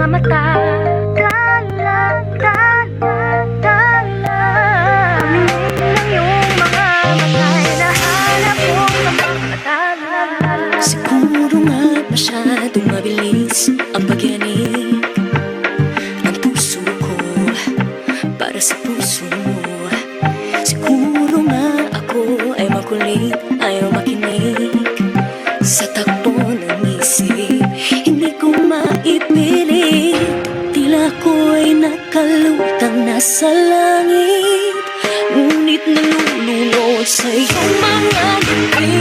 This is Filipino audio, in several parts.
mga mata. Dala, dala, dala. Aminit ng iyong mga mata. Hinahanap mo sa pagkatala. Siguro nga masyadong mabilis ang pagyanig ng puso ko para sa puso mo. Siguro nga ako ay makulit, ayaw makinig sa takbo ng isip. Hindi ko maipilit, tila ko ay nakalutang nasa langit, ngunit nalulunod sa iyong mga ngiti.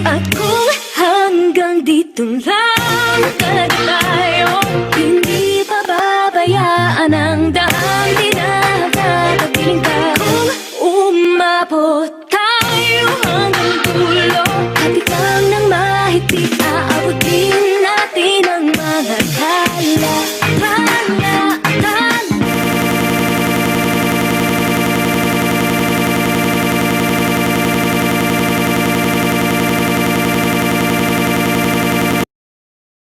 At kung hanggang dito lang talaga tayo, hindi pababayaan ang dahang dinadadapiling ka. Kung umabot tayo hanggang dulo, at ikaw nang mahigpit